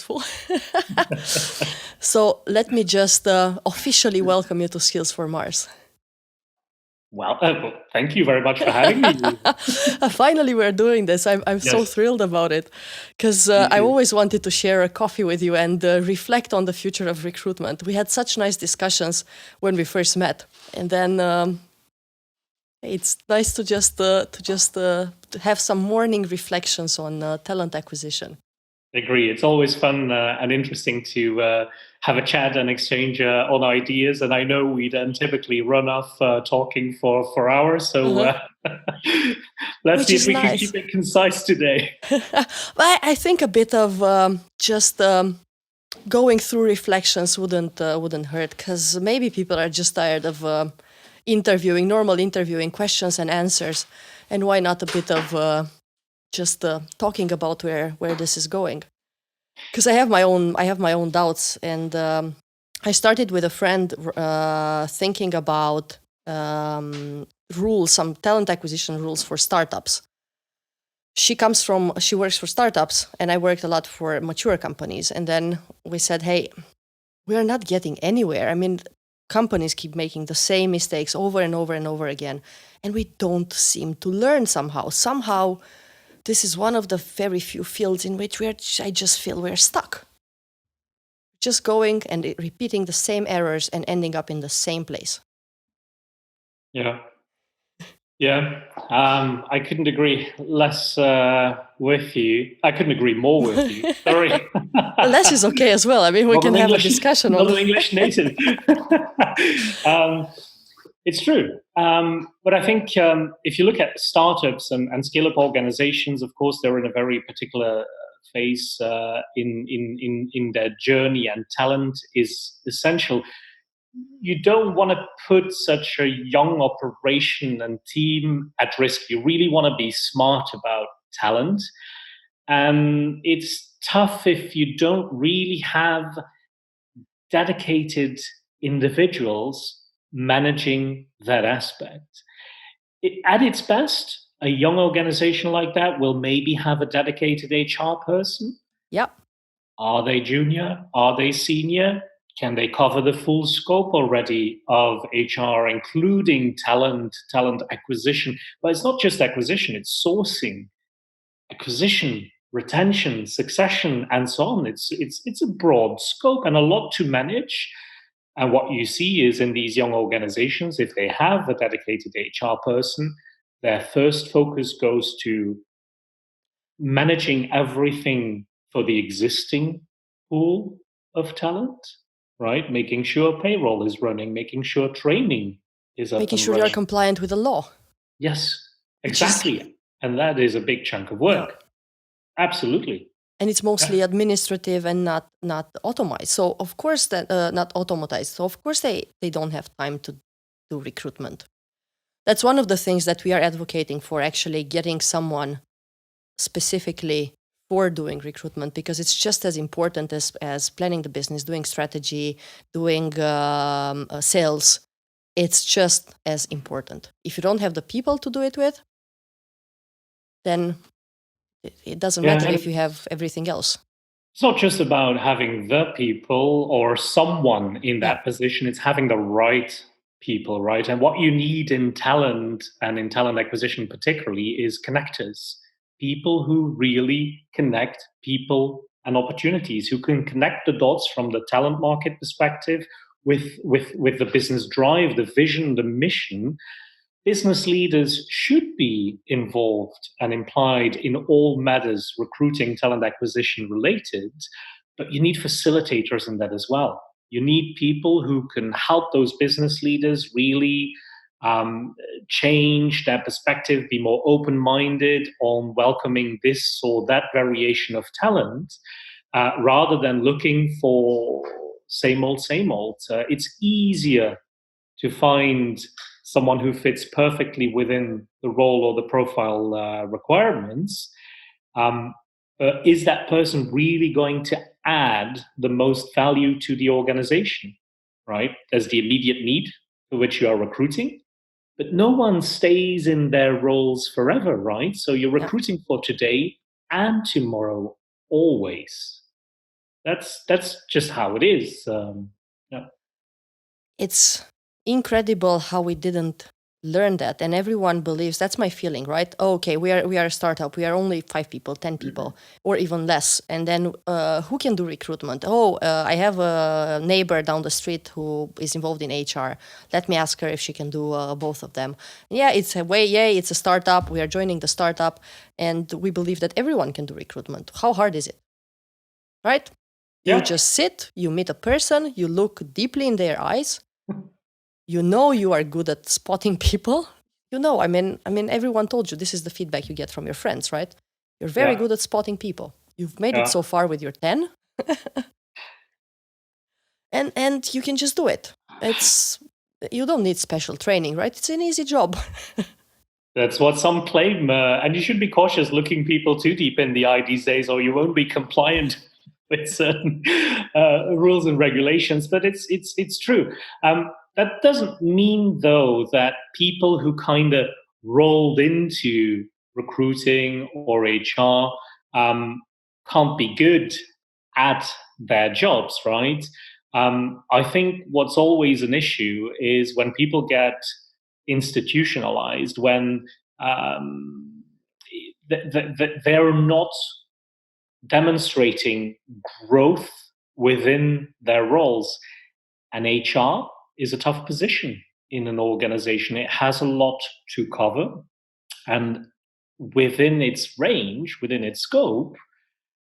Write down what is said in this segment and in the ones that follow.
successful. So let me just officially welcome you to Skills for Mars. Well, thank you very much for having me. Finally, we're doing this. I'm so Yes, thrilled about it because me I too. always wanted to share a coffee with you and reflect on the future of recruitment. We had such nice discussions when we first met, and then it's nice to just to have some morning reflections on talent acquisition. Agree. It's always fun and interesting to have a chat and exchange on ideas. And I know we then typically run off talking for hours. So Uh-huh. let's Which see if is we can nice. keep it concise today. I think a bit of just going through reflections wouldn't hurt because maybe people are just tired of normal interviewing questions and answers, and why not a bit of just talking about where this is going? Because I have my own doubts, and I started with a friend thinking about rules, some talent acquisition rules for startups. She works for startups, and I worked a lot for mature companies. And then we said, hey, we are not getting anywhere. I mean, companies keep making the same mistakes over and over and over again, and we don't seem to learn somehow. Somehow, this is one of the very few fields in which I just feel we're stuck. Just going and repeating the same errors and ending up in the same place. Yeah. Yeah, I couldn't agree less with you. I couldn't agree more with you. Sorry. Less is okay as well. I mean, we Not can an have a English, discussion on not an the. English native. It's true. But I think if you look at startups and scale-up organizations, of course, they're in a very particular phase in their journey, and talent is essential. You don't want to put such a young operation and team at risk. You really want to be smart about talent. And it's tough if you don't really have dedicated individuals managing that aspect. At its best, a young organization like that will maybe have a dedicated HR person. Yeah. Are they junior? Are they senior? Can they cover the full scope already of HR, including talent acquisition? But it's not just acquisition, it's sourcing, acquisition, retention, succession, and so on. It's a broad scope and a lot to manage. And what you see is in these young organizations, if they have a dedicated HR person, their first focus goes to managing everything for the existing pool of talent, right? Making sure payroll is running, making sure training is up Making and sure you're running. compliant with the law, Yes, which is, exactly. And that is a big chunk of yeah. work. Absolutely. And it's mostly administrative and not automated. So of course that not automatized. So of course they don't have time to do recruitment. That's one of the things that we are advocating for, actually getting someone specifically for doing recruitment, because it's just as important as planning the business, doing strategy, doing sales. It's just as important. If you don't have the people to do it with, then it doesn't Yeah, matter if and you have everything else. it's not just about having the people or someone in Yeah. that position, it's having the right people, right? And what you need in talent and in talent acquisition, particularly, is connectors, people who really connect people and opportunities, who can connect the dots from the talent market perspective with the business drive, the vision, the mission. Business leaders should be involved and implied in all matters recruiting, talent acquisition related, but you need facilitators in that as well. You need people who can help those business leaders really um, change their perspective, be more open minded on welcoming this or that variation of talent, rather than looking for same old, same old. It's easier to find someone who fits perfectly within the role or the profile requirements. Um, is that person really going to add the most value to the organization? Right? There's the immediate need for which you are recruiting, but no one stays in their roles forever, right? So you're Yeah. recruiting for today and tomorrow, always. That's just how it is. Yeah. It's incredible how we didn't learn that, and everyone believes that's my feeling, right? Oh, okay, we are a startup, we are only 5 people, 10 people, or even less, and then who can do recruitment? Oh, I have a neighbor down the street who is involved in HR. Let me ask her if she can do both of them. Yeah, it's a way. Yay, it's a startup. We are joining the startup, and we believe that everyone can do recruitment. How hard is it, right? You Yeah. just sit, you meet a person, you look deeply in their eyes, you know you are good at spotting people. You know, I mean, everyone told you this is the feedback you get from your friends, right? You're very Yeah. good at spotting people. You've made it Yeah. so far with your 10, and you can just do it. It's you don't need special training, right? It's an easy job. That's what some claim, and you should be cautious looking people too deep in the eye these days, or you won't be compliant with certain rules and regulations. But it's true. That doesn't mean, though, that people who kind of rolled into recruiting or HR can't be good at their jobs, right? I think what's always an issue is when people get institutionalized, when they're not demonstrating growth within their roles. And HR is a tough position in an organization. It has a lot to cover. And within its range, within its scope,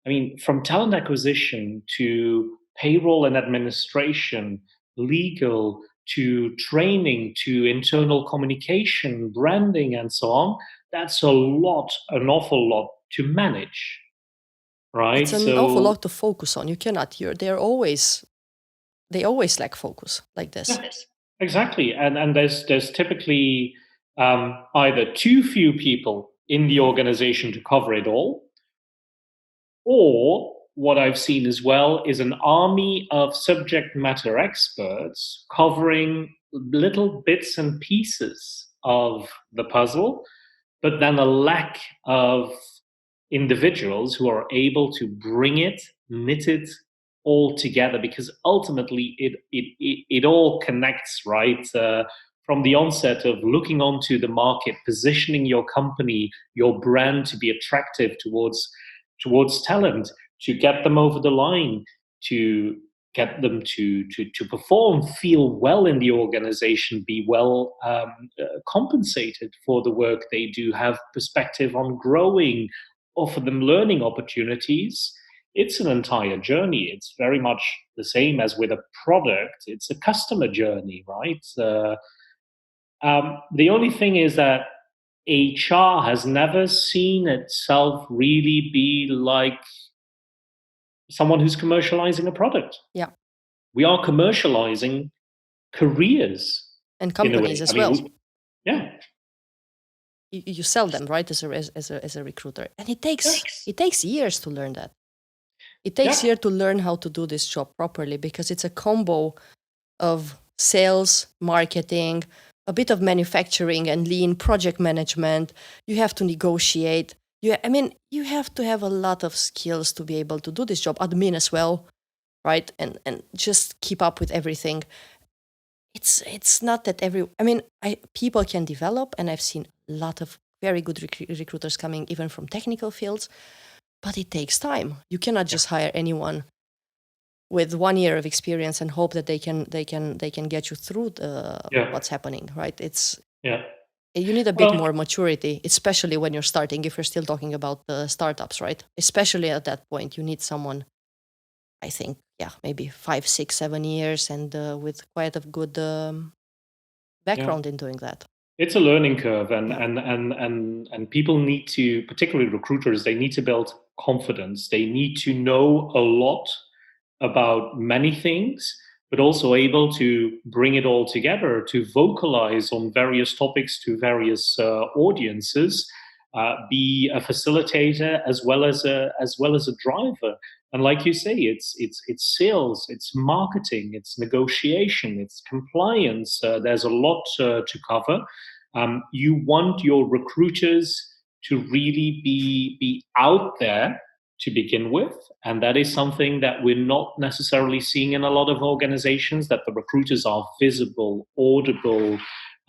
I mean, from talent acquisition to payroll and administration, legal to training to internal communication, branding, and so on, that's a lot, an awful lot to manage, right? It's an awful So, lot to focus on. You cannot. They always lack focus like this. yeah, exactly. And there's typically either too few people in the organization to cover it all, or what I've seen as well is an army of subject matter experts covering little bits and pieces of the puzzle, but then a lack of individuals who are able to bring it, knit it all together, because ultimately it all connects, right? From the onset of looking onto the market, positioning your company, your brand to be attractive towards talent, to get them over the line, to get them to perform, feel well in the organization, be well compensated for the work they do, have perspective on growing, offer them learning opportunities. It's an entire journey. It's very much the same as with a product. It's a customer journey, right? The only thing is that HR has never seen itself really be like someone who's commercializing a product. Yeah, We are commercializing careers and in a companies way. I as mean, well. yeah, You sell them, right, as a recruiter, and it takes years to learn that. It takes yeah, years to learn how to do this job properly because it's a combo of sales, marketing, a bit of manufacturing and lean project management. You have to negotiate. You have to have a lot of skills to be able to do this job. Admin as well, right? And just keep up with everything. It's not that people can develop, and I've seen a lot of very good recruiters coming even from technical fields, but it takes time. You cannot yeah, just hire anyone with 1 year of experience and hope that they can get you through yeah, what's happening, right? yeah. You need a bit Well, more maturity, especially when you're starting. If you're still talking about startups, right? Especially at that point, you need someone. I think, yeah, maybe 5, 6, 7 years, and with quite a good yeah. background in doing that. It's a learning curve, Yeah. and people need to, particularly recruiters, they need to build confidence. They need to know a lot about many things, but also able to bring it all together, to vocalize on various topics to various audiences, be a facilitator as well as a driver. And like you say, it's sales, it's marketing, it's negotiation, it's compliance. There's a lot to cover. You want your recruiters to really be out there to begin with. And that is something that we're not necessarily seeing in a lot of organizations, that the recruiters are visible, audible,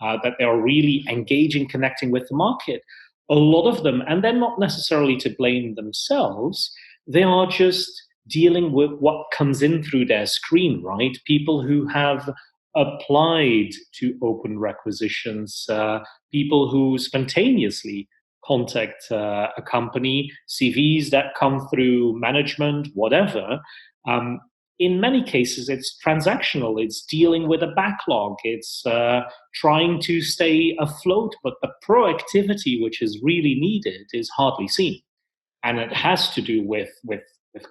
that they are really engaging, connecting with the market. A lot of them, and they're not necessarily to blame themselves, they are just dealing with what comes in through their screen, right? People who have applied to open requisitions, people who spontaneously contact a company, CVs that come through management, whatever. Um, in many cases, it's transactional. It's dealing with a backlog. It's trying to stay afloat, but the proactivity which is really needed is hardly seen, and it has to do with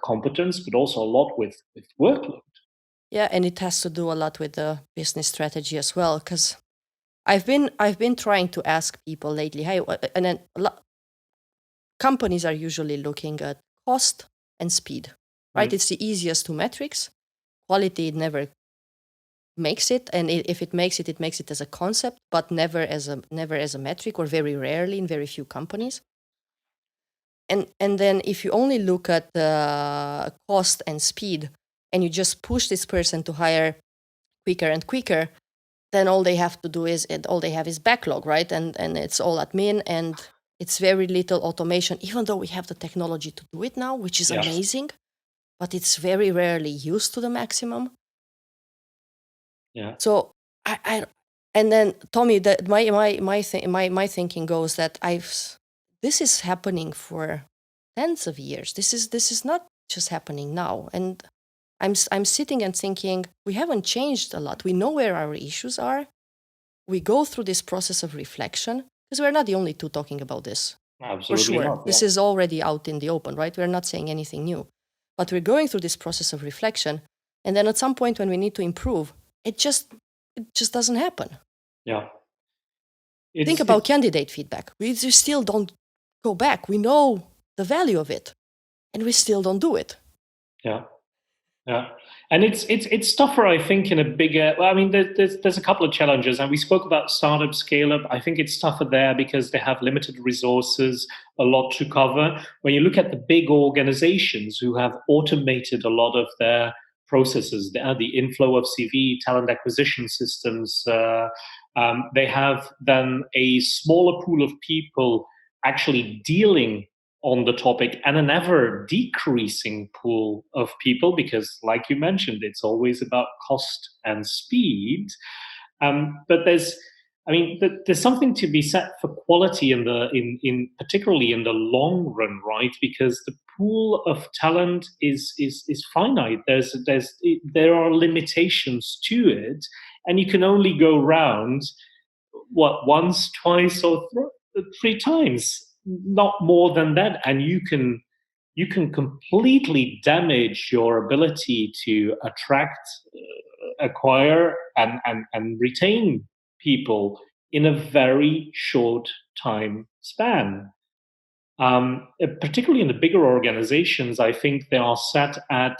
competence, but also a lot with workload. Yeah, and it has to do a lot with the business strategy as well. Because I've been trying to ask people lately, hey, and then companies are usually looking at cost and speed, right? Mm. It's the easiest two metrics. Quality never makes it, and if it makes it, it makes it as a concept, but never as a metric, or very rarely in very few companies. And then if you only look at the cost and speed, and you just push this person to hire quicker and quicker, then all they have to do is all they have is backlog, right? And it's all admin, and it's very little automation, even though we have the technology to do it now, which is Yes. amazing, but it's very rarely used to the maximum. Yeah. So I and then Tommy, that my thinking goes that this is happening for tens of years. This is not just happening now, and I'm sitting and thinking, we haven't changed a lot. We know where our issues are. We go through this process of reflection, because we're not the only two talking about this. For Absolutely sure, not. this Yeah. is already out in the open, right? We're not saying anything new, but we're going through this process of reflection, and then at some point when we need to improve, it just doesn't happen. Yeah. Think about candidate feedback. We just still don't go back. We know the value of it, and we still don't do it. Yeah. Yeah, and it's tougher, I think, in a bigger. Well, I mean, there's a couple of challenges, and we spoke about startup, scale up. I think it's tougher there because they have limited resources, a lot to cover. When you look at the big organizations who have automated a lot of their processes, the inflow of CV, talent acquisition systems, they have then a smaller pool of people actually dealing on the topic, and an ever decreasing pool of people, because like you mentioned, it's always about cost and speed. But there's something to be said for quality in particularly in the long run, right? Because the pool of talent is finite. There are limitations to it, and you can only go round once, twice, or three times, not more than that, and you can completely damage your ability to attract, acquire, and retain people in a very short time span. Particularly in the bigger organizations, I think they are set at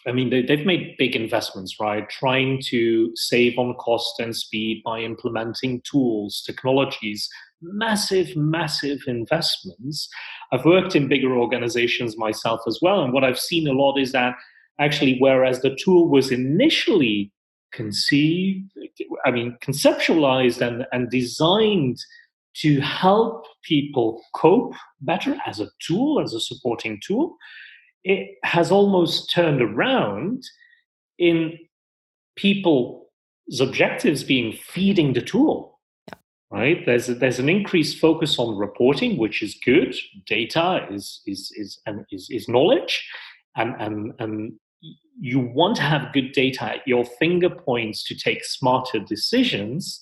they've made big investments, right? Trying to save on cost and speed by implementing tools, technologies, massive, massive investments. I've worked in bigger organizations myself as well. And what I've seen a lot is that actually, whereas the tool was initially conceptualized and designed to help people cope better as a tool, as a supporting tool, it has almost turned around in people's objectives being feeding the tool. Yeah. Right? There's an increased focus on reporting, which is good. Data is knowledge, and you want to have good data at your finger points to take smarter decisions.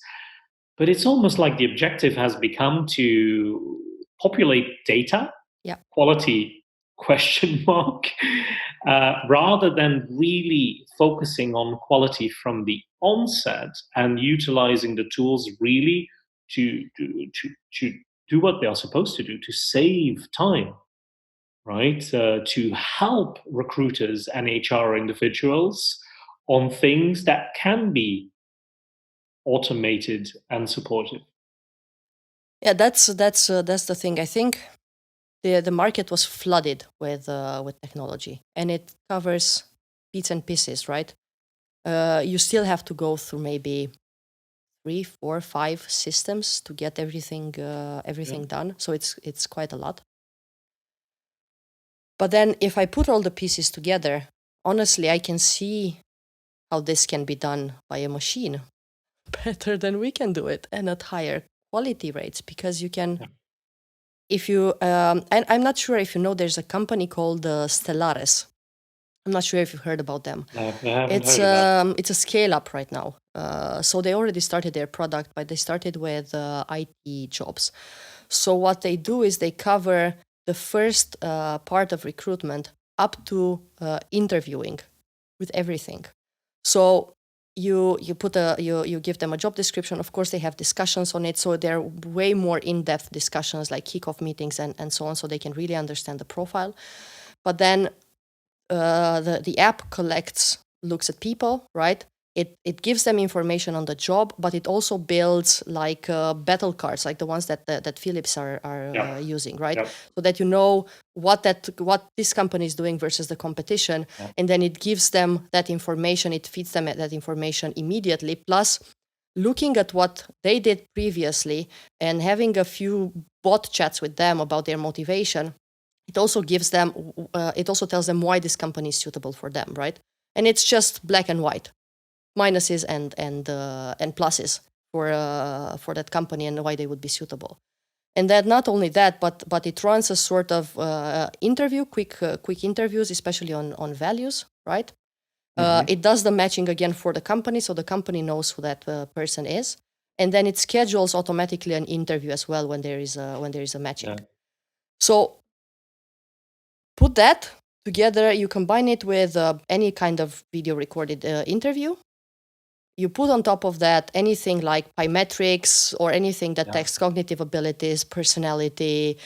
But it's almost like the objective has become to populate data, Yeah. quality question mark, rather than really focusing on quality from the onset and utilizing the tools really to do what they are supposed to do, to save time, right? To help recruiters and HR individuals on things that can be automated and supported. Yeah, that's the thing. I think the market was flooded with technology, and it covers bits and pieces, right? You still have to go through maybe 3, 4, 5 systems to get everything done. So it's quite a lot. But then if I put all the pieces together, honestly, I can see how this can be done by a machine better than we can do it, and at higher quality rates, because you can. Yeah. If you and I'm not sure if you know, there's a company called Stellaris. I'm not sure if you've heard about them. No, I haven't heard of that. It's a scale up right now. So they already started their product, but they started with IT jobs. So what they do is they cover the first part of recruitment up to interviewing with everything. So you give them a job description. Of course, they have discussions on it. So they're way more in-depth discussions, like kickoff meetings and so on, so they can really understand the profile. But then the app looks at people, right? It gives them information on the job, but it also builds like battle cards, like the ones that Philips are using, right? Yep. So that you know what this company is doing versus the competition, and then it gives them that information. It feeds them that information immediately. Plus, looking at what they did previously and having a few bot chats with them about their motivation. It also gives them. It also tells them why this company is suitable for them, right? And it's just black and white, minuses and pluses for that company and why they would be suitable. And then not only that, but it runs a sort of interview, quick interviews, especially on values, right? Mm-hmm. It does the matching again for the company, so the company knows who that person is, and then it schedules automatically an interview as well when there is a matching. Yeah. So put that together, you combine it with any kind of video recorded interview. You put on top of that anything like biometrics or anything that takes cognitive abilities, personality,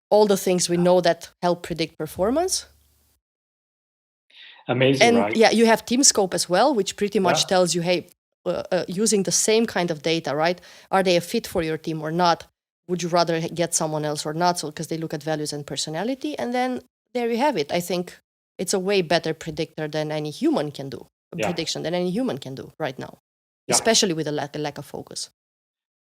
all the things we know that help predict performance. Amazing, and, right? Yeah, you have TeamScope as well, which pretty much tells you, hey, using the same kind of data, right? Are they a fit for your team or not? Would you rather get someone else or not? So because they look at values and personality, and then there you have it. I think it's a way better predictor than any human can do. Prediction than any human can do right now, especially with a lack of focus.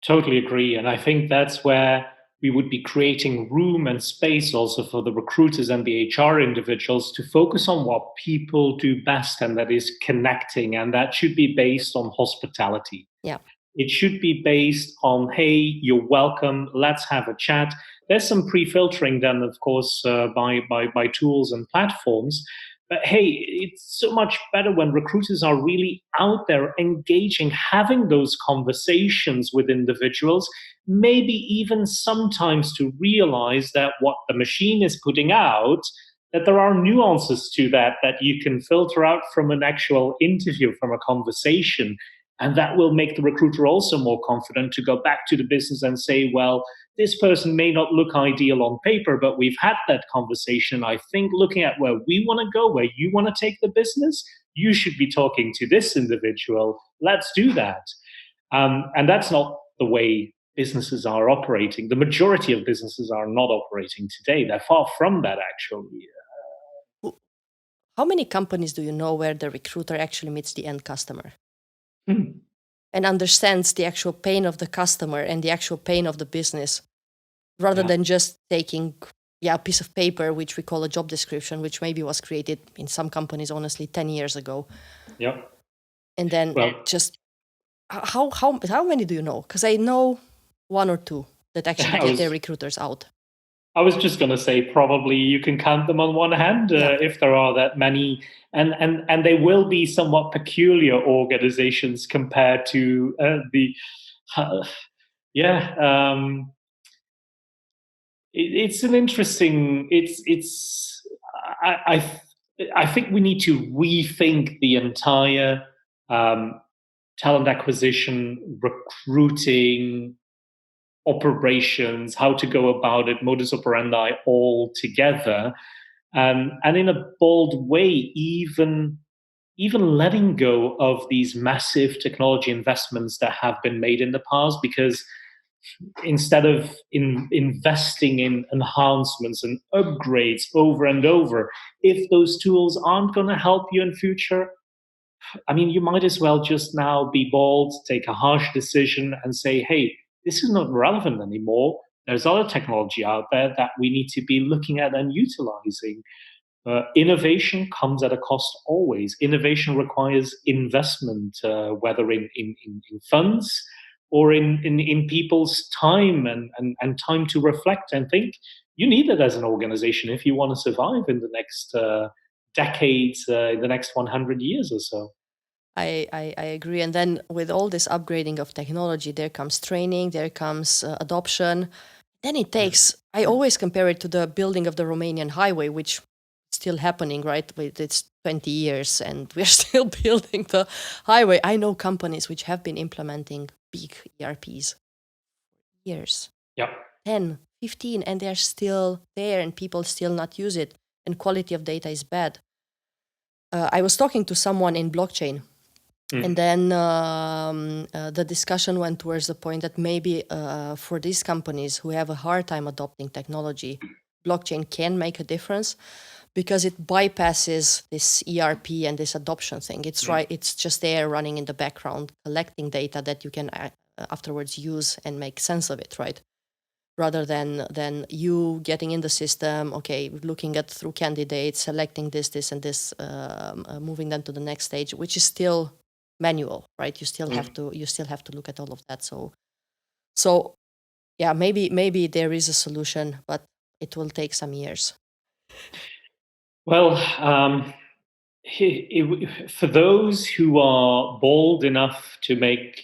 Totally agree. And I think that's where we would be creating room and space also for the recruiters and the HR individuals to focus on what people do best, and that is connecting. And that should be based on hospitality. Yeah. It should be based on, hey, you're welcome, let's have a chat. There's some pre-filtering done, of course, by tools and platforms. But hey, it's so much better when recruiters are really out there engaging, having those conversations with individuals, maybe even sometimes to realize that what the machine is putting out, that there are nuances to that you can filter out from an actual interview, from a conversation. And that will make the recruiter also more confident to go back to the business and say, well, this person may not look ideal on paper, but we've had that conversation. I think looking at where we want to go, where you want to take the business, you should be talking to this individual. Let's do that. And that's not the way businesses are operating. The majority of businesses are not operating today. They're far from that, actually. How many companies do you know where the recruiter actually meets the end customer? And understands the actual pain of the customer and the actual pain of the business, rather than just taking a piece of paper, which we call a job description, which maybe was created in some companies, honestly, 10 years ago. Yeah. And then just how many do you know? Because I know one or two that actually get their recruiters out. I was just going to say, probably you can count them on one hand if there are that many, and they will be somewhat peculiar organizations compared to it's an interesting. I think we need to rethink the entire talent acquisition, recruiting, operations, how to go about it, modus operandi all together, and in a bold way, even letting go of these massive technology investments that have been made in the past, because instead of investing in enhancements and upgrades over and over, if those tools aren't going to help you in future, I mean, you might as well just now be bold, take a harsh decision, and say, hey, this is not relevant anymore. There's other technology out there that we need to be looking at and utilizing. Innovation comes at a cost always. Innovation requires investment, whether in funds or in people's time and time to reflect and think. You need it as an organization if you want to survive in the next decades, in the next 100 years or so. I agree. And then with all this upgrading of technology, there comes training, there comes adoption. Then it takes, I always compare it to the building of the Romanian highway, which is still happening, right? It's 20 years and we're still building the highway. I know companies which have been implementing big ERPs years, Yeah. 10, 15, and they're still there and people still not use it. And quality of data is bad. I was talking to someone in blockchain. And then the discussion went towards the point that maybe for these companies who have a hard time adopting technology, blockchain can make a difference because it bypasses this ERP and this adoption thing. It's right; it's just there running in the background, collecting data that you can afterwards use and make sense of it, right? Rather than you getting in the system, okay, looking at through candidates, selecting this and this, moving them to the next stage, which is still manual, right? You still have to look at all of that. So yeah, maybe there is a solution, but it will take some years. Well, for those who are bold enough to make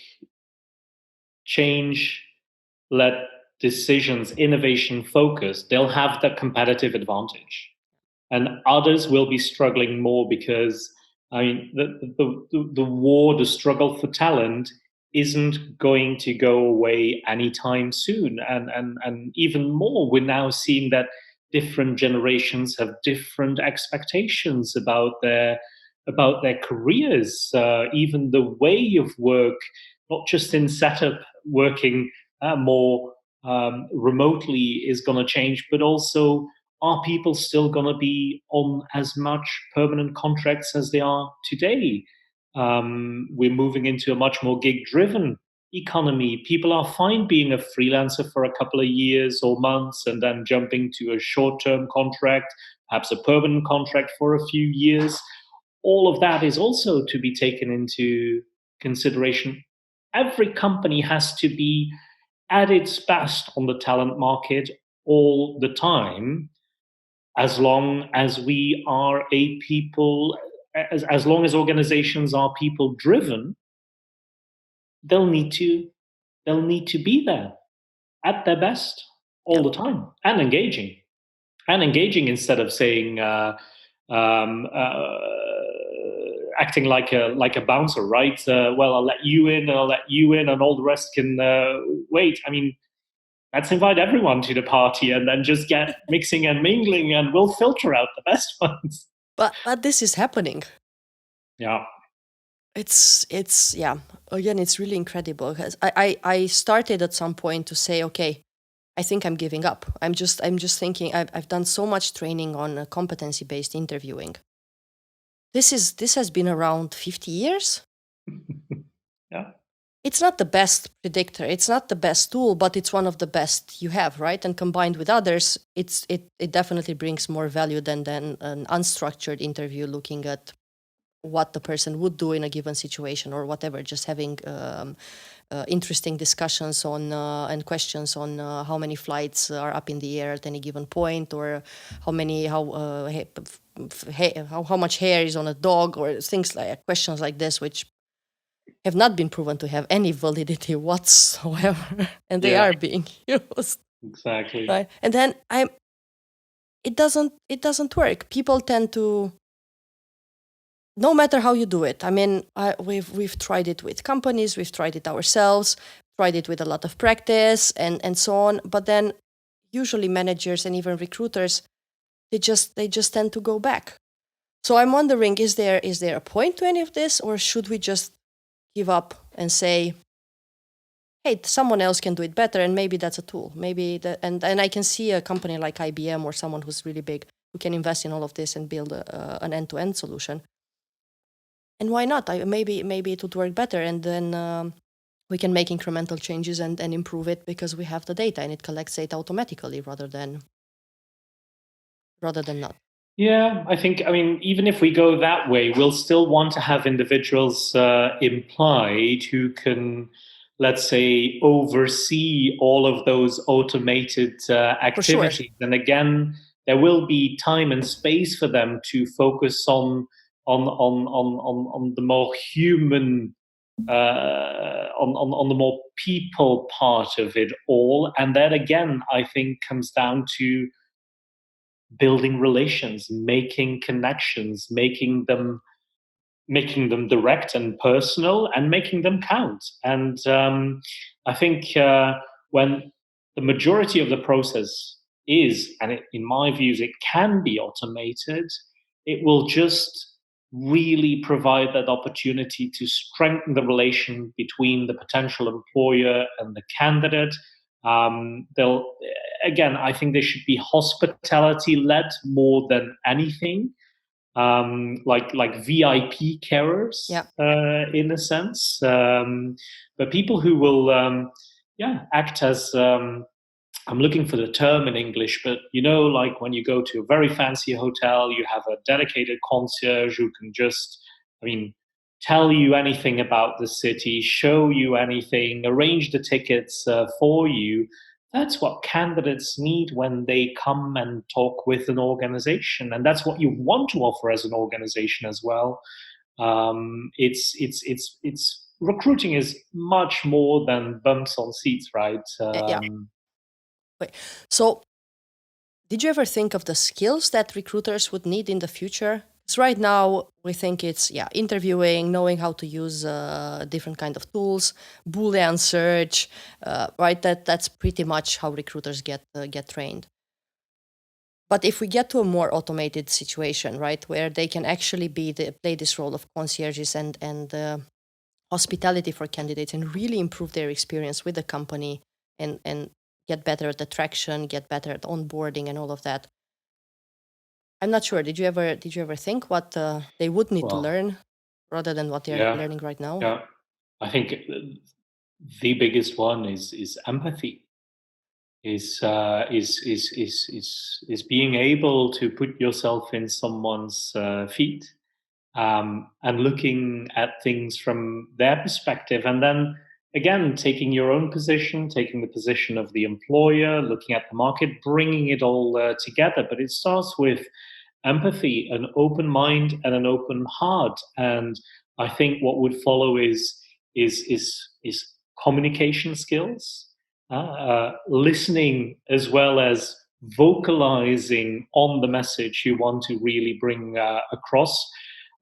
change-led decisions, innovation focused, they'll have the competitive advantage. And others will be struggling more because, I mean, the war, the struggle for talent isn't going to go away anytime soon. And even more, we're now seeing that different generations have different expectations about their careers, even the way of work, not just in setup working more remotely is going to change, but also are people still going to be on as much permanent contracts as they are today? We're moving into a much more gig-driven economy. People are fine being a freelancer for a couple of years or months and then jumping to a short-term contract, perhaps a permanent contract for a few years. All of that is also to be taken into consideration. Every company has to be at its best on the talent market all the time, as long as we are a people, as long as organizations are people driven, they'll need to be there at their best all the time and engaging instead of saying um, uh, acting like a bouncer, right? Well, I'll let you in, and I'll let you in, and all the rest can wait. I mean, let's invite everyone to the party and then just get mixing and mingling, and we'll filter out the best ones. But this is happening. Yeah. It's yeah. Again, it's really incredible because I started at some point to say, okay, I think I'm giving up. I'm just thinking I've done so much training on competency based interviewing. This has been around 50 years. Yeah. It's not the best predictor. It's not the best tool, but it's one of the best you have, right? And combined with others, it definitely brings more value than an unstructured interview looking at what the person would do in a given situation or whatever. Just having interesting discussions on and questions on how many flights are up in the air at any given point, or how much hair is on a dog, or things like questions like this, which have not been proven to have any validity whatsoever, and they are being used. Exactly. Right? And then it doesn't work. People tend to, no matter how you do it. I mean, we've tried it with companies, we've tried it ourselves, tried it with a lot of practice and so on. But then usually managers and even recruiters, they just tend to go back. So I'm wondering, is there a point to any of this, or should we just give up and say, hey, someone else can do it better, and maybe that's a tool. Maybe and I can see a company like IBM or someone who's really big who can invest in all of this and build an end-to-end solution. And why not? Maybe it would work better, and then we can make incremental changes and improve it because we have the data and it collects data automatically rather than not. Yeah, I mean, even if we go that way, we'll still want to have individuals implied who can, let's say, oversee all of those automated For sure. activities. And again, there will be time and space for them to focus on the more human, on the more people part of it all. And that again, I think, comes down to building relations, making connections, making them direct and personal, and making them count. And I think when the majority of the process is, and in my views, it can be automated, it will just really provide that opportunity to strengthen the relation between the potential employer and the candidate. They'll again, I think they should be hospitality led more than anything, like VIP carers, Yeah. in a sense, but people who will, act as, I'm looking for the term in English, but like when you go to a very fancy hotel, you have a dedicated concierge who can just, I mean, tell you anything about the city, show you anything, arrange the tickets for you. That's what candidates need when they come and talk with an organization, and that's what you want to offer as an organization as well. It's recruiting is much more than bumps on seats, right? Yeah. Wait. So, did you ever think of the skills that recruiters would need in the future? Because right now we think it's interviewing, knowing how to use different kind of tools, Boolean search, right? That's pretty much how recruiters get trained. But if we get to a more automated situation, right, where they can actually play this role of concierges and hospitality for candidates and really improve their experience with the company and get better at attraction, get better at onboarding and all of that. I'm not sure. Did you ever think what they would need to Well, learn rather than what they're yeah, learning right now? yeah. I think the biggest one is empathy. Is being able to put yourself in someone's feet, and looking at things from their perspective, and then again taking your own position, taking the position of the employer, looking at the market, bringing it all together. But it starts with empathy, an open mind, and an open heart. And I think what would follow is communication skills, listening as well as vocalizing on the message you want to really bring across.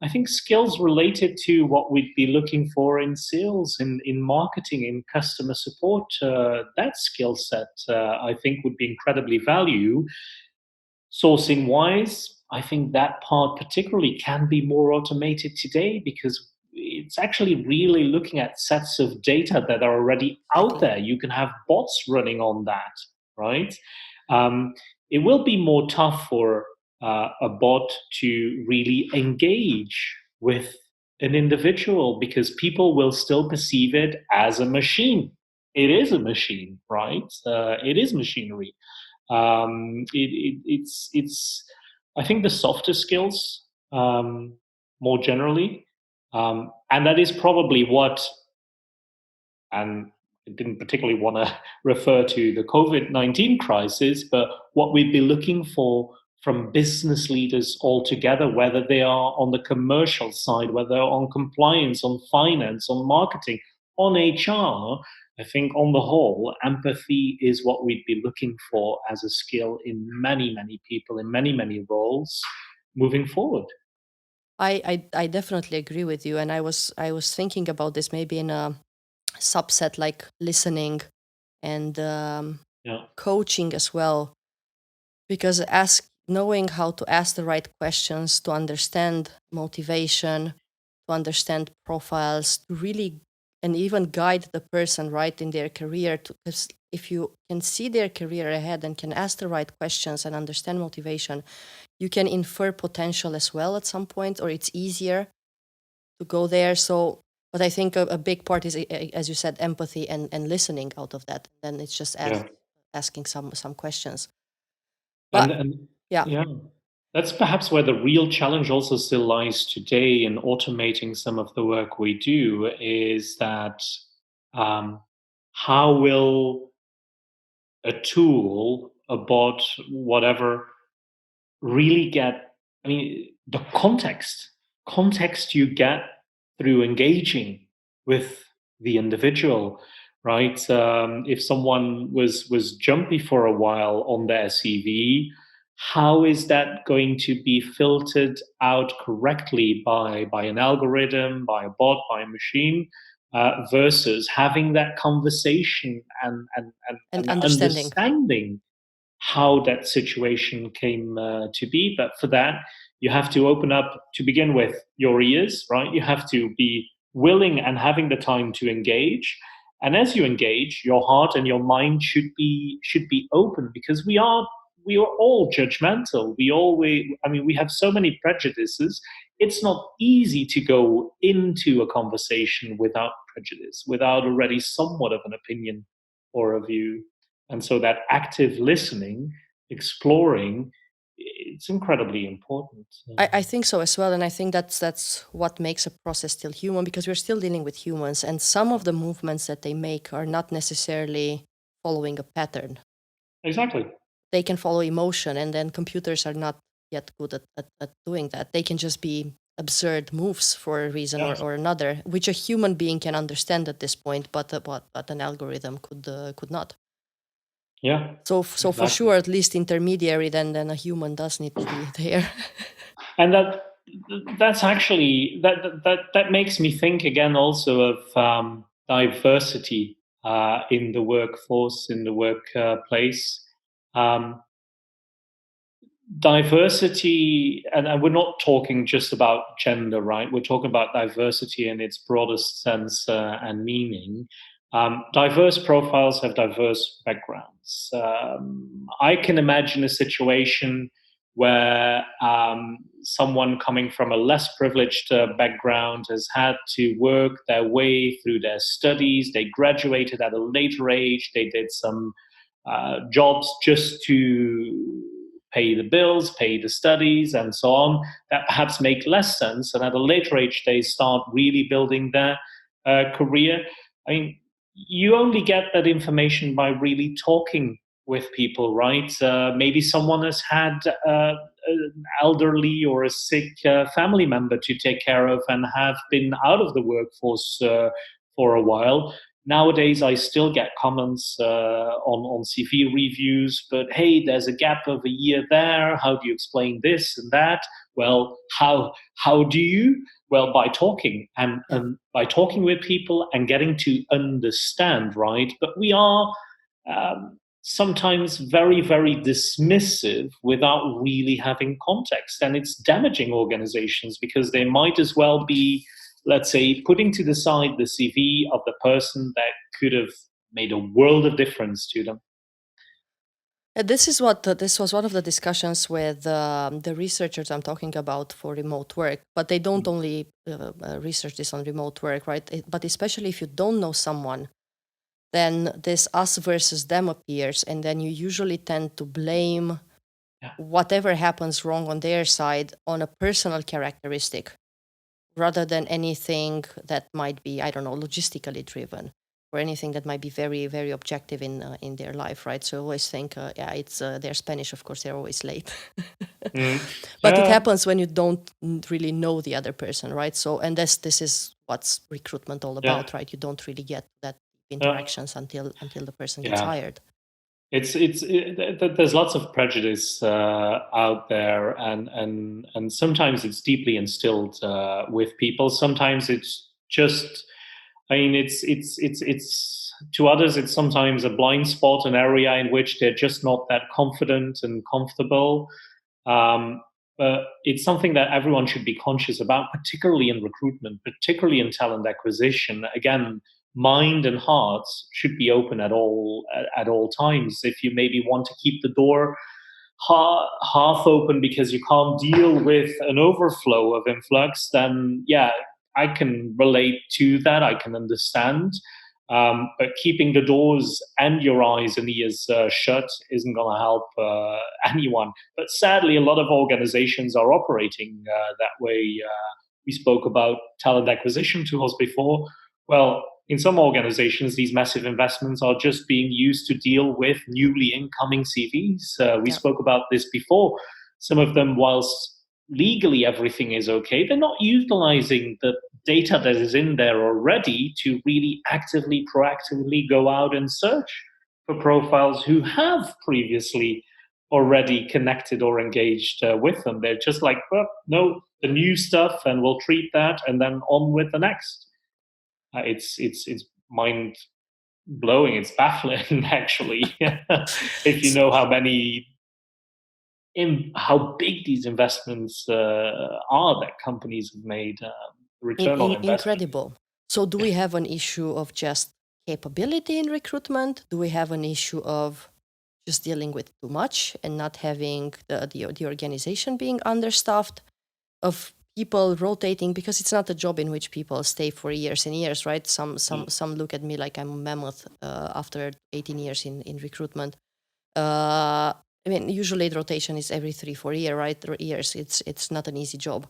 I think skills related to what we'd be looking for in sales, in marketing, in customer support, that skill set, I think, would be incredibly valuable. Sourcing wise, I think that part particularly can be more automated today because it's actually really looking at sets of data that are already out Exactly. there. You can have bots running on that, right? Um, it will be more tough for a bot to really engage with an individual because people will still perceive it as a machine. It is a machine, right? It is machinery. It's I think the softer skills, more generally, and that is probably what, and I didn't particularly want to refer to the COVID-19 crisis, but what we'd be looking for from business leaders altogether, whether they are on the commercial side, whether on compliance, on finance, on marketing, on HR. I think on the whole, empathy is what we'd be looking for as a skill in many, many people, in many, many roles moving forward. I definitely agree with you, and I was thinking about this maybe in a subset like listening and Yeah. coaching as well, because knowing how to ask the right questions, to understand motivation, to understand profiles, to really and even guide the person right in their career. Because if you can see their career ahead and can ask the right questions and understand motivation, you can infer potential as well at some point, or it's easier to go there. So, but I think a big part is, as you said, empathy and listening out of that. Then it's just Yeah. asking some questions. But And yeah, yeah, that's perhaps where the real challenge also still lies today in automating some of the work we do is that um, how will a tool, a bot, whatever, really get, I mean, the context you get through engaging with the individual, right? If someone was jumpy for a while on their CV, how is that going to be filtered out correctly by an algorithm, by a bot, by a machine, versus having that conversation and and understanding. understanding how that situation came to be. But for that, you have to open up to begin with your ears, right? You have to be willing and having the time to engage. And as you engage, your heart and your mind should be open because we are all judgmental. We have so many prejudices. It's not easy to go into a conversation without prejudice, without already somewhat of an opinion or a view. And so that active listening, exploring, it's incredibly important. I think so as well, and I think that's what makes a process still human, because we're still dealing with humans, and some of the movements that they make are not necessarily following a pattern. Exactly. They can follow emotion, and then computers are not yet good at doing that. They can just be absurd moves for a reason Yeah. or another, which a human being can understand at this point, but an algorithm could not. Yeah. So for Exactly. sure, at least intermediary, then a human does need to be there. And that's actually that makes me think again also of diversity in the workforce, in the workplace. Um, Diversity, and we're not talking just about gender, right? We're talking about diversity in its broadest sense and meaning. Diverse profiles have diverse backgrounds. I can imagine a situation where someone coming from a less privileged background has had to work their way through their studies. They graduated at a later age. They did some jobs just to pay the bills, pay the studies, and so on, that perhaps make less sense. And at a later age, they start really building their career. I mean, you only get that information by really talking with people, right? Maybe someone has had an elderly or a sick family member to take care of and have been out of the workforce for a while. Nowadays, I still get comments on CV reviews, but hey, there's a gap of a year there. How do you explain this and that? Well, how do you? Well, by talking Yeah. and by talking with people and getting to understand, right? But we are sometimes very, very dismissive without really having context, and it's damaging organizations because they might as well be, let's say, putting to the side the CV of the person that could have made a world of difference to them. This was one of the discussions with the researchers I'm talking about for remote work. But they don't only research this on remote work, right? But especially if you don't know someone, then this us versus them appears, and then you usually tend to blame Yeah. whatever happens wrong on their side on a personal characteristic, rather than anything that might be, I don't know, logistically driven, or anything that might be very, very objective in their life, right? So I always think, yeah, it's they're Spanish, of course, they're always late. Mm. But it Yeah. happens when you don't really know the other person, right? So, and this is what's recruitment all Yeah. about, right? You don't really get that Yeah. interactions until the person gets Yeah. hired. There's lots of prejudice out there, and sometimes it's deeply instilled with people. Sometimes it's just, I mean, it's to others it's sometimes a blind spot, an area in which they're just not that confident and comfortable. Um, but it's something that everyone should be conscious about, particularly in recruitment, particularly in talent acquisition. Again, mind and hearts should be open at all times. If you maybe want to keep the door half open because you can't deal with an overflow of influx, then yeah, I can relate to that. I can understand. But keeping the doors and your eyes and ears shut isn't going to help anyone. But sadly, a lot of organizations are operating that way. We spoke about talent acquisition tools before. Well, in some organizations, these massive investments are just being used to deal with newly incoming CVs. We Yeah. spoke about this before. Some of them, whilst legally everything is okay, they're not utilizing the data that is in there already to really actively, proactively go out and search for profiles who have previously already connected or engaged with them. They're just like, well, no, the new stuff, and we'll treat that, and then on with the next. It's mind blowing. It's baffling, actually, if you know how big these investments are that companies have made. Return on investment. Incredible. So, do we have an issue of just capability in recruitment? Do we have an issue of just dealing with too much and not having the organization being understaffed, of people rotating, because it's not a job in which people stay for years and years, right? Some look at me like I'm a mammoth after 18 years in recruitment. I mean, usually the rotation is every 3-4 years, right? Years. It's not an easy job.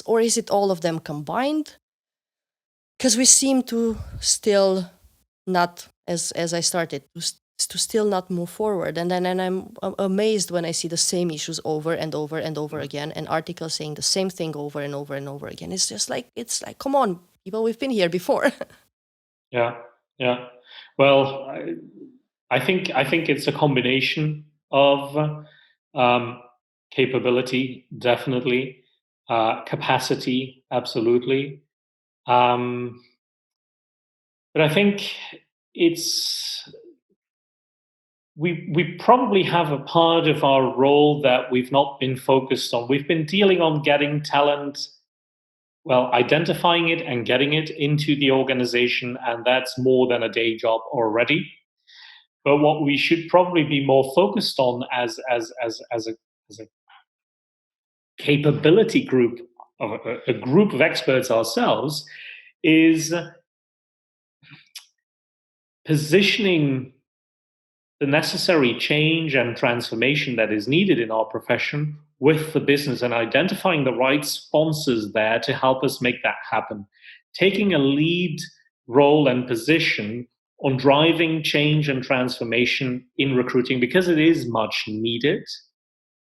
Or is it all of them combined? Because we seem to still not, as I started, to still not move forward. And I'm amazed when I see the same issues over and over and over again, and articles saying the same thing over and over and over again. It's just like, come on, people, we've been here before. Yeah, yeah. Well, I think it's a combination of capability, definitely, capacity, absolutely. But I think it's we probably have a part of our role that we've not been focused on. We've been dealing on getting talent, well, identifying it and getting it into the organization, and that's more than a day job already. But what we should probably be more focused on as a capability group, of a group of experts ourselves, is positioning the necessary change and transformation that is needed in our profession with the business, and identifying the right sponsors there to help us make that happen. Taking a lead role and position on driving change and transformation in recruiting, because it is much needed,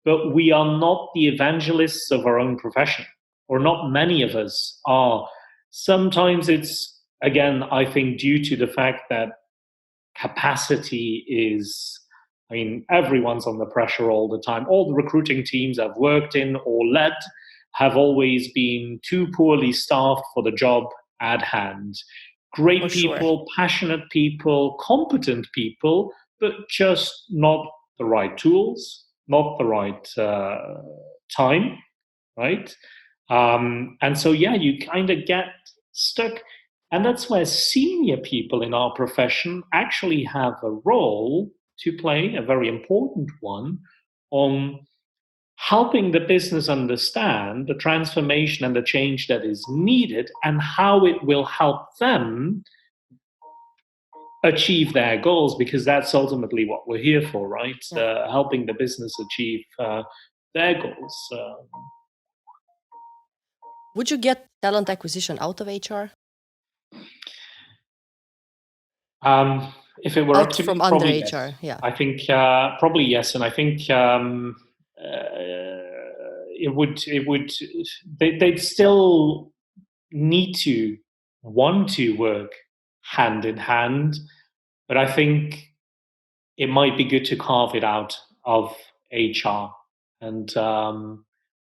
but we are not the evangelists of our own profession, or not many of us are. Sometimes it's, again, I think, due to the fact that capacity is, I mean, everyone's on the pressure all the time. All the recruiting teams I've worked in or led have always been too poorly staffed for the job at hand. Great For sure. people, passionate people, competent people, but just not the right tools, not the right time, right? And so, yeah, you kind of get stuck. And that's where senior people in our profession actually have a role to play, a very important one, on helping the business understand the transformation and the change that is needed and how it will help them achieve their goals, because that's ultimately what we're here for, right? Yeah. Helping the business achieve their goals. Would you get talent acquisition out of HR? If it were up Out to from me, under probably HR, yes. yeah. I think probably yes, and I think it would they'd still need to want to work hand in hand, but I think it might be good to carve it out of HR and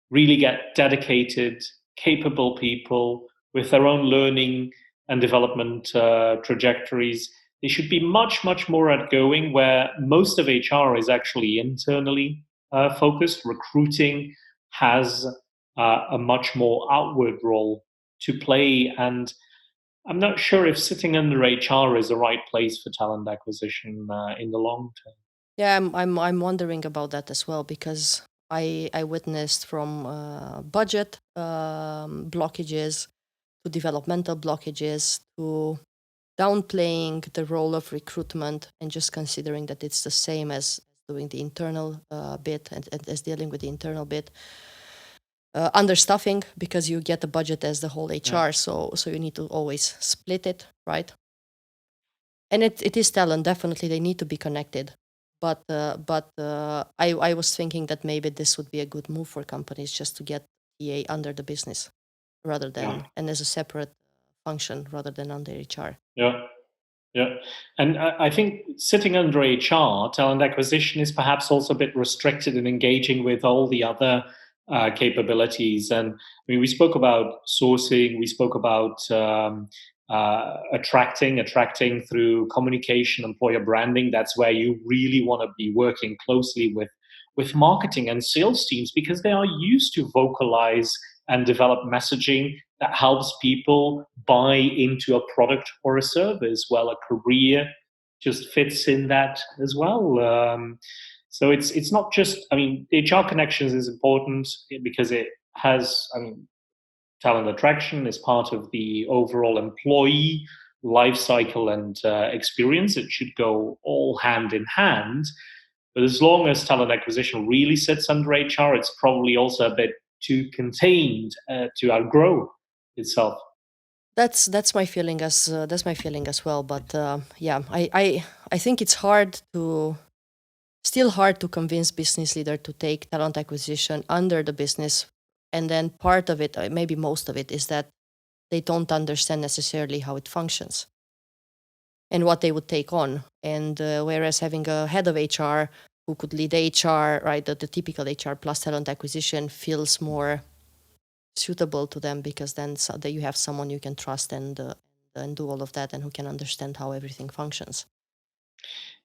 really get dedicated, capable people with their own learning and development trajectories. They should be much, much more outgoing, where most of HR is actually internally focused. Recruiting has a much more outward role to play, and I'm not sure if sitting under HR is the right place for talent acquisition in the long term. Yeah, I'm wondering about that as well because I witnessed from budget blockages to developmental blockages to downplaying the role of recruitment and just considering that it's the same as doing the internal bit and as dealing with the internal bit. Understaffing because you get the budget as the whole HR, so you need to always split it, right? And it is talent, definitely they need to be connected. But I was thinking that maybe this would be a good move for companies just to get TA under the business rather than and as a separate function rather than under HR. Yeah. Yeah. And I think sitting under HR, talent acquisition is perhaps also a bit restricted in engaging with all the other capabilities. And I mean, we spoke about sourcing, we spoke about attracting through communication, employer branding. That's where you really want to be working closely with marketing and sales teams because they are used to vocalize and develop messaging that helps people buy into a product or a service. Well, a career just fits in that as well. So it's not just. I mean, HR connections is important because it has. I mean, talent attraction is part of the overall employee life cycle and experience. It should go all hand in hand. But as long as talent acquisition really sits under HR, it's probably also a bit too contained to outgrow itself. That's my feeling as well. But yeah, I think it's still hard to convince business leader to take talent acquisition under the business, and then part of it, maybe most of it, is that they don't understand necessarily how it functions and what they would take on. And whereas having a head of HR who could lead HR, right, the typical HR plus talent acquisition feels more suitable to them because then that you have someone you can trust and do all of that and who can understand how everything functions.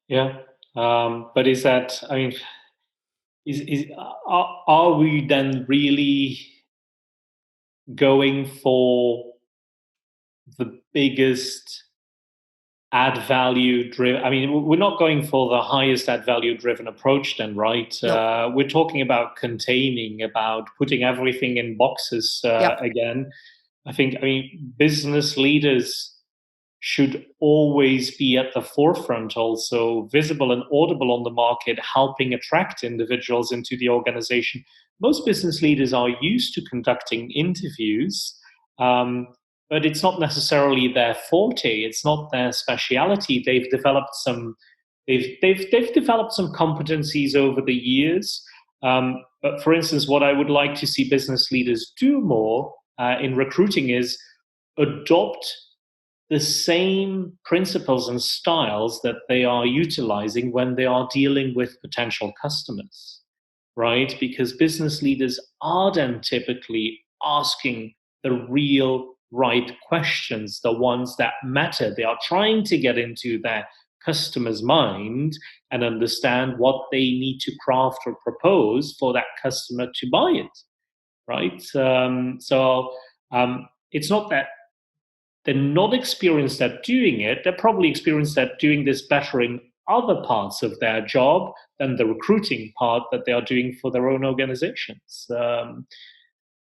Yeah, but is that? I mean, are we then really going for the biggest add value driven? I mean, we're not going for the highest add value driven approach then, right? No. We're talking about containing, about putting everything in boxes Yep. again. I mean, business leaders should always be at the forefront, also visible and audible on the market, helping attract individuals into the organization. Most business leaders are used to conducting interviews, but it's not necessarily their forte. It's not their speciality. They've developed some competencies over the years. But for instance, what I would like to see business leaders do more in recruiting is adopt the same principles and styles that they are utilizing when they are dealing with potential customers, right? Because business leaders are then typically asking the real right questions, the ones that matter. They are trying to get into their customer's mind and understand what they need to craft or propose for that customer to buy it, right? It's not that they're not experienced at doing it. They're probably experienced at doing this better in other parts of their job than the recruiting part that they are doing for their own organizations.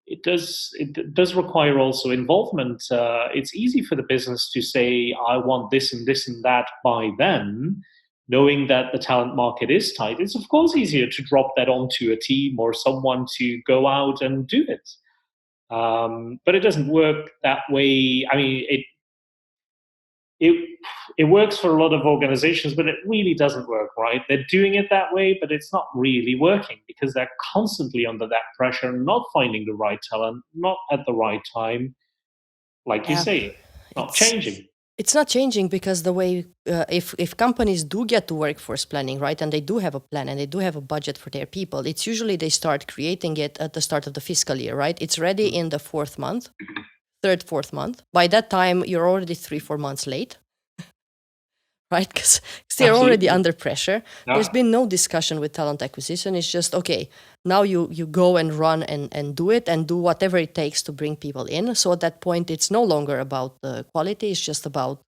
It does require also involvement. It's easy for the business to say, I want this and this and that by then, knowing that the talent market is tight. It's of course easier to drop that onto a team or someone to go out and do it. But it doesn't work that way. I mean, it works for a lot of organizations, but it really doesn't work, right? They're doing it that way, but it's not really working because they're constantly under that pressure, not finding the right talent, not at the right time. Like you Yeah, say, not it's changing. it's not changing because the way if companies do get to workforce planning, right, and they do have a plan and they do have a budget for their people, it's usually they start creating it at the start of the fiscal year, right? It's ready in the fourth month, fourth month. By that time, you're already 3-4 months late, right? Because they're already under pressure. Yeah. There's been no discussion with talent acquisition. It's just, okay, now you go and run and do it and do whatever it takes to bring people in. So at that point, it's no longer about the quality. It's just about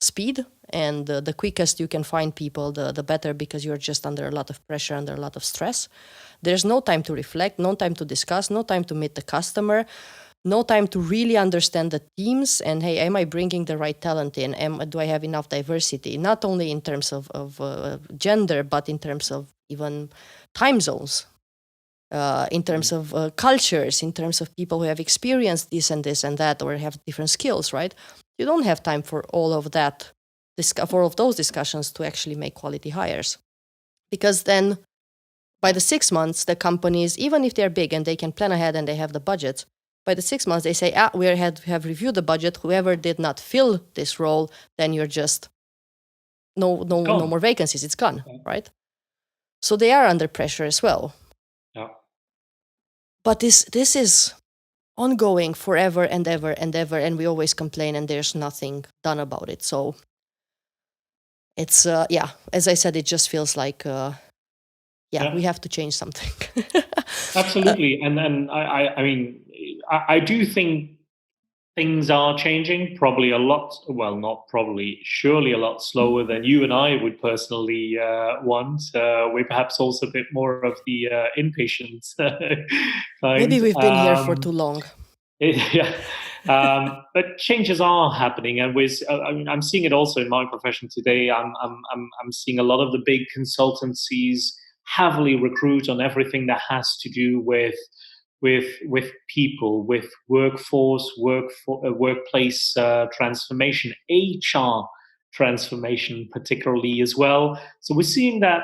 speed. And the quickest you can find people, the better, because you're just under a lot of pressure, under a lot of stress. There's no time to reflect, no time to discuss, no time to meet the customer, no time to really understand the teams and, hey, am I bringing the right talent in? Do I have enough diversity? Not only in terms of gender, but in terms of even time zones, in terms of cultures, in terms of people who have experienced this and that, or have different skills, right? You don't have time for all of that, for all of those discussions to actually make quality hires. Because then by the 6 months, the companies, even if they're big and they can plan ahead and they have the budgets, by the 6 months, they say, we have reviewed the budget. Whoever did not fill this role, then you're just no more vacancies. It's gone, right? So they are under pressure as well. Yeah. But this is ongoing forever and ever and ever, and we always complain, and there's nothing done about it. So it's as I said, it just feels like we have to change something. Absolutely, and I mean, I do think things are changing. Probably a lot. Well, not probably. Surely a lot slower than you and I would personally want. We're perhaps also a bit more of the impatient kind. Maybe we've been here for too long. Yeah. But changes are happening, and I mean, I'm seeing it also in my profession today. I'm seeing a lot of the big consultancies heavily recruit on everything that has to do with people, with workplace transformation, HR transformation, particularly as well. So we're seeing that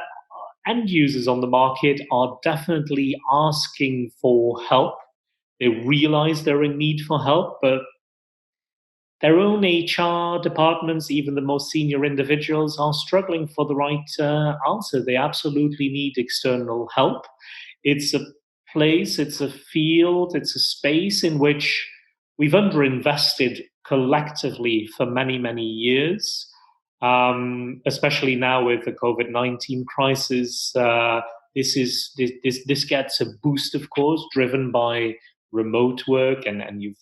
end users on the market are definitely asking for help. They realize they're in need for help, but their own HR departments, even the most senior individuals, are struggling for the right answer. They absolutely need external help. It's a place, it's a field, it's a space in which we've underinvested collectively for many, many years, especially now with the COVID-19 crisis. This gets a boost, of course, driven by remote work, and you've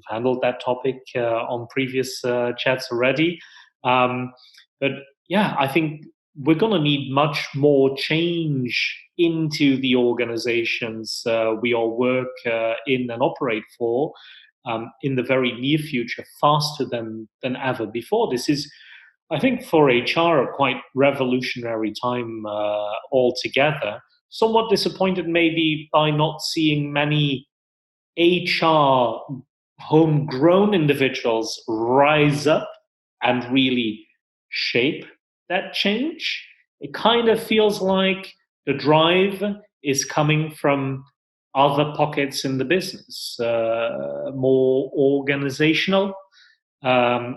handled that topic on previous chats already. But yeah, I think we're going to need much more change into the organizations we all work in and operate for in the very near future, faster than ever before. This is, I think, for HR, a quite revolutionary time altogether. Somewhat disappointed maybe by not seeing many HR homegrown individuals rise up and really shape that change. It kind of feels like the drive is coming from other pockets in the business, more organizational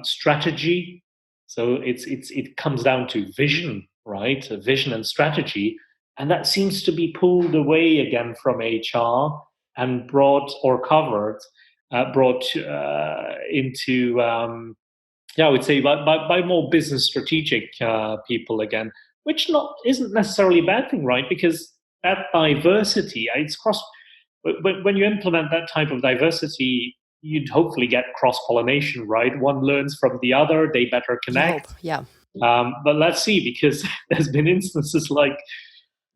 strategy. So it comes down to vision, right? Vision and strategy, and that seems to be pulled away again from HR and brought into I would say by more business strategic people again, which isn't necessarily a bad thing, right? Because that diversity, it's cross. When you implement that type of diversity, you'd hopefully get cross pollination, right? One learns from the other; they better connect. Hope, yeah. But let's see, because there's been instances like,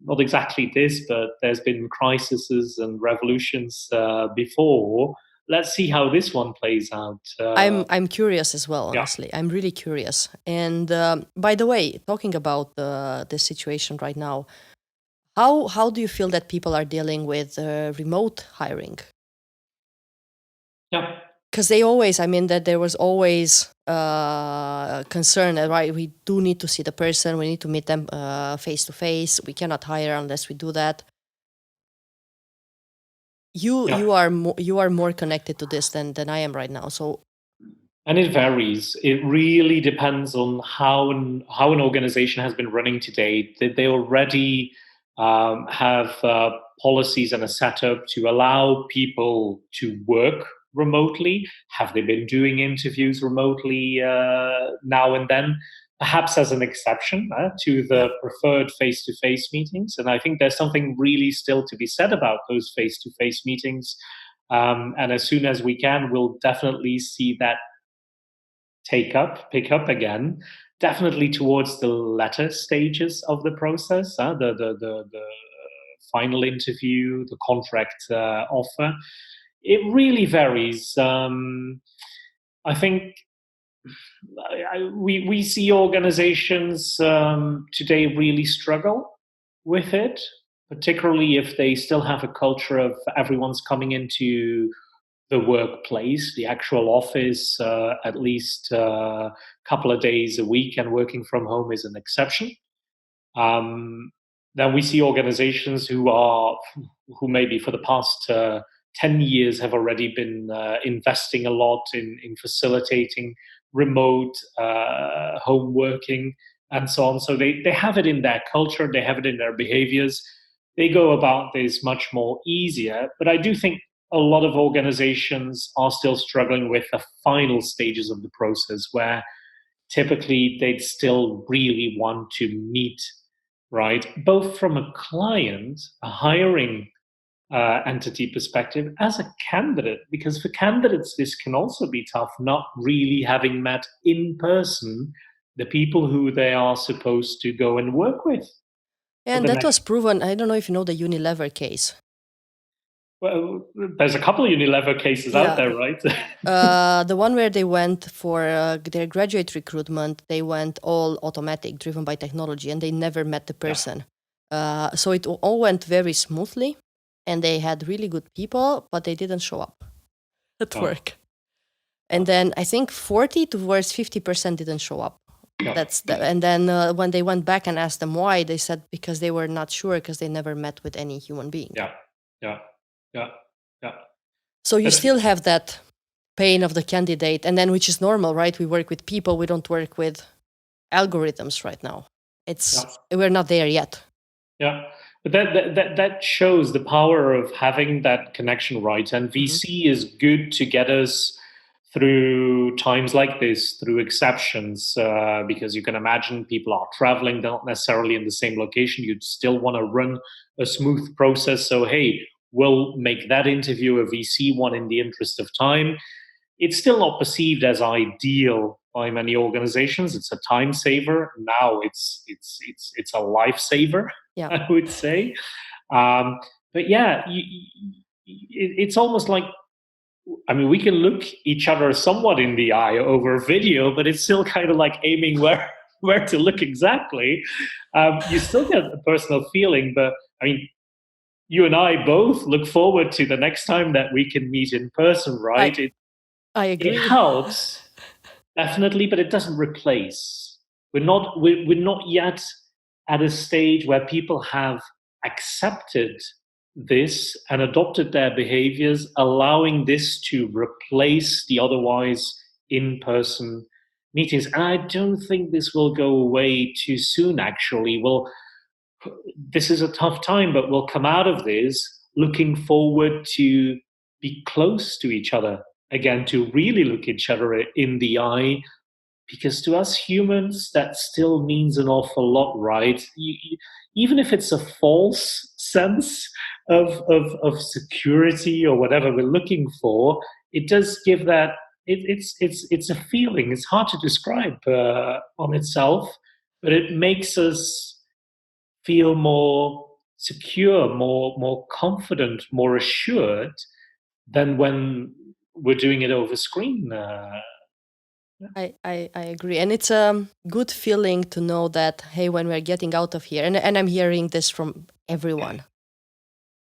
not exactly this, but there's been crises and revolutions before. Let's see how this one plays out. I'm curious as well, honestly. Yeah. I'm really curious. And by the way, talking about the situation right now, how do you feel that people are dealing with remote hiring? Yeah. Because they always, that there was always concern, right? We do need to see the person. We need to meet them face to face. We cannot hire unless we do that. You are more connected to this than I am right now. So, and it varies. It really depends on how an organization has been running to date. Did they already have policies and a setup to allow people to work remotely? Have they been doing interviews remotely now and then? perhaps as an exception to the preferred face-to-face meetings. And I think there's something really still to be said about those face-to-face meetings. And as soon as we can, we'll definitely see that pick up again. Definitely towards the latter stages of the process, the final interview, the contract offer. It really varies. I think we see organizations today really struggle with it, particularly if they still have a culture of everyone's coming into the workplace, the actual office, at least a couple of days a week, and working from home is an exception. Then we see organizations who maybe for the past 10 years have already been investing a lot in facilitating remote home working and so on. So they have it in their culture, they have it in their behaviors. They go about this much more easier. But I do think a lot of organizations are still struggling with the final stages of the process where typically they'd still really want to meet, right? Both from a client, a hiring entity perspective, as a candidate, because for candidates, this can also be tough, not really having met in person the people who they are supposed to go and work with. And that was proven. I don't know if you know the Unilever case. Well, there's a couple of Unilever cases out there, right? The one where they went for their graduate recruitment, they went all automatic, driven by technology, and they never met the person. So it all went very smoothly, and they had really good people, but they didn't show up at work. And then I think 40 towards 50% didn't show up. And then when they went back and asked them why, they said because they were not sure because they never met with any human being. Yeah. So you still have that pain of the candidate, and then which is normal, right? We work with people, we don't work with algorithms right now. We're not there yet. Yeah, but that shows the power of having that connection, right? And VC is good to get us through times like this, through exceptions, because you can imagine people are traveling, they're not necessarily in the same location. You'd still want to run a smooth process. So, hey, we'll make that interview a VC one in the interest of time. It's still not perceived as ideal by many organizations. It's a time saver. Now it's a lifesaver, I would say. But yeah, it's almost like, I mean, we can look each other somewhat in the eye over video, but it's still kind of like aiming where to look exactly. You still get a personal feeling, but I mean, you and I both look forward to the next time that we can meet in person, right? I agree. It helps, definitely, but it doesn't replace. We're not yet at a stage where people have accepted this and adopted their behaviors, allowing this to replace the otherwise in-person meetings. And I don't think this will go away too soon, actually. This is a tough time, but we'll come out of this looking forward to be close to each other again, to really look each other in the eye, because to us humans, that still means an awful lot, right? Even if it's a false sense of security or whatever we're looking for, it does give that, it's a feeling. It's hard to describe on itself, but it makes us feel more secure, more confident, more assured than when we're doing it over screen. I agree. And it's a good feeling to know that, hey, when we're getting out of here, and I'm hearing this from everyone,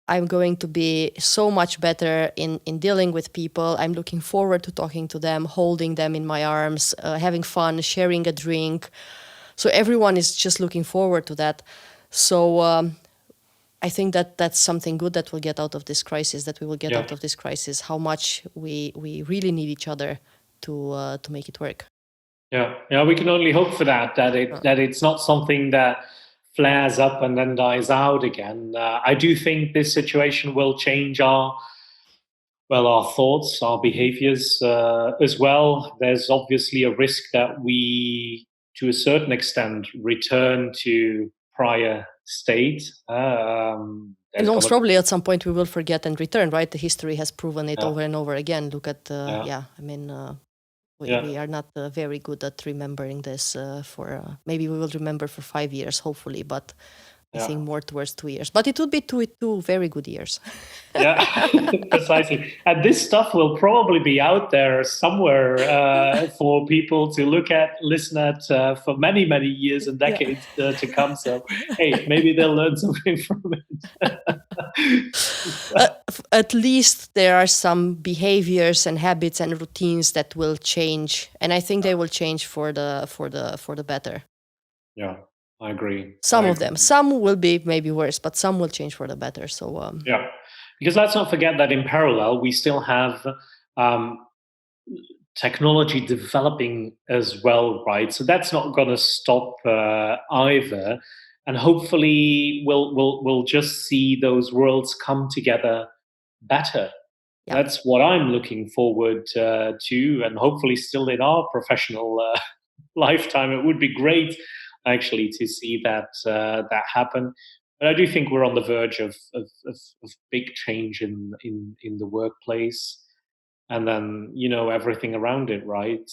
I'm going to be so much better in dealing with people. I'm looking forward to talking to them, holding them in my arms, having fun, sharing a drink. So everyone is just looking forward to that. So I think that that's something good that we'll get out of this crisis, that we will get out of this crisis, how much we really need each other to make it work. Yeah, we can only hope for that it's not something that flares up and then dies out again. I do think this situation will change our thoughts, our behaviors as well. There's obviously a risk that we to a certain extent, return to prior state. And There's most going to probably at some point we will forget and return, right? The history has proven it yeah, over and over again. Look at, yeah, I mean, yeah, we are not very good at remembering this for, maybe we will remember for 5 years, hopefully, but I yeah. think more towards 2 years. But it would be two very good years. Yeah, precisely. And this stuff will probably be out there somewhere for people to look at, listen at for many, many years and Yeah. decades to come. So, hey, maybe they'll learn something from it. At least there are some behaviors and habits and routines that will change, and I think they will change for the better. Yeah, I agree. Some of them, some will be maybe worse, but some will change for the better. So yeah, because let's not forget that in parallel, we still have um, technology developing as well, right? So that's not going to stop either, and hopefully we'll just see those worlds come together better. yeah, That's what I'm looking forward to, and hopefully still in our professional lifetime. It would be great actually to see that happen. But I do think we're on the verge of big change in the workplace, and then everything around it, right?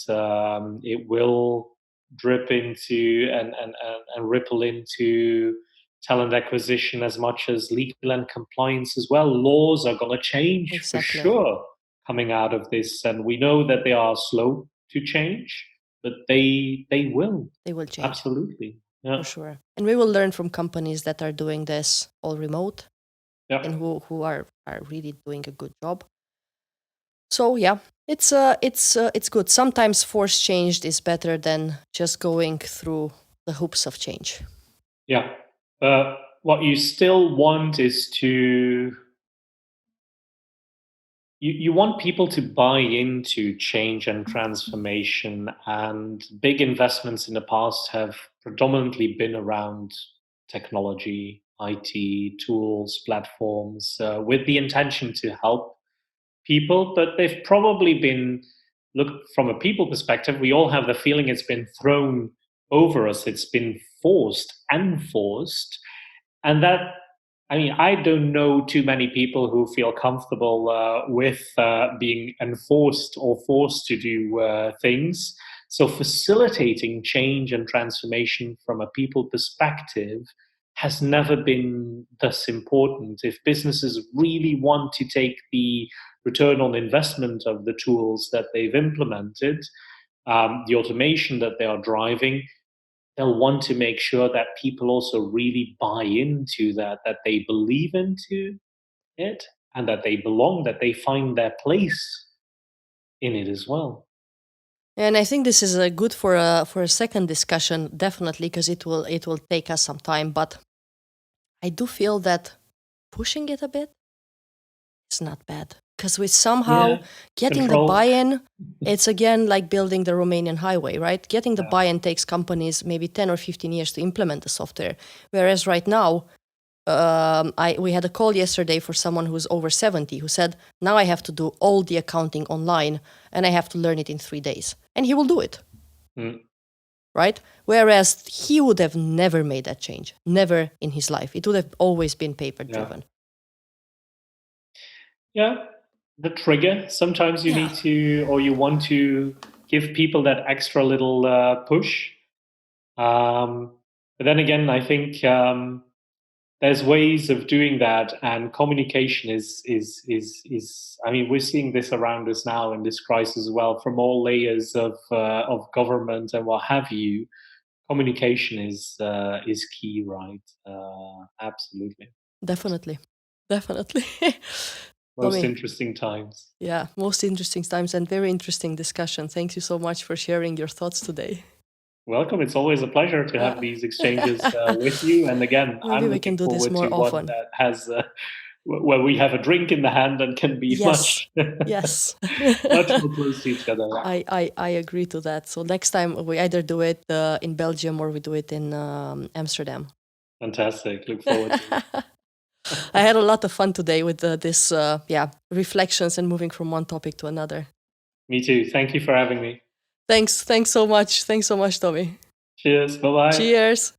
It will drip into and ripple into talent acquisition as much as legal and compliance as well. Laws are going to change for exactly. sure coming out of this, and we know that they are slow to change, but they will. They will change. Absolutely. Yeah. For sure. And we will learn from companies that are doing this all remote Yeah. and who are really doing a good job. So yeah, it's good. Sometimes force changed is better than just going through the hoops of change. Yeah. What you still want is to you want people to buy into change and transformation, and big investments in the past have predominantly been around technology, IT, tools, platforms, with the intention to help people, but they've probably been, look, from a people perspective, we all have the feeling it's been thrown over us, it's been forced and forced. And that, I mean, I don't know too many people who feel comfortable with being enforced or forced to do things. So facilitating change and transformation from a people perspective has never been thus important. If businesses really want to take the return on investment of the tools that they've implemented, the automation that they are driving, they'll want to make sure that people also really buy into that they believe into it, and that they belong, that they find their place in it as well. And I think this is good for a second discussion, definitely, because it will take us some time. But I do feel that pushing it a bit is not bad, because we somehow Yeah, getting the control. buy-in. It's again like building the Romanian highway, right? Getting the Yeah. buy-in takes companies maybe 10 or 15 years to implement the software, whereas right now we had a call yesterday for someone who's over 70 who said, now I have to do all the accounting online and I have to learn it in 3 days. And he will do it. Mm. Right? Whereas he would have never made that change. Never in his life. It would have always been paper driven. Yeah, the trigger. Sometimes you need to, or you want to give people that extra little push. But then again, I think there's ways of doing that, and communication is. I mean, we're seeing this around us now in this crisis as well, from all layers of government and what have you. Communication is key, right? Absolutely. Definitely. Most Tommy, interesting times. yeah, most interesting times and very interesting discussion. Thank you so much for sharing your thoughts today. Welcome. It's always a pleasure to have these exchanges with you. And again, Maybe I'm we can looking do this forward more to one often. that has where we have a drink in the hand and can be Yes. Yes. much more close to each other. I agree to that. So next time we either do it in Belgium or we do it in Amsterdam. Fantastic. Look forward to it. I had a lot of fun today with this reflections and moving from one topic to another. Me too. Thank you for having me. Thanks so much. Thanks so much, Tommy. Cheers. Bye bye. Cheers.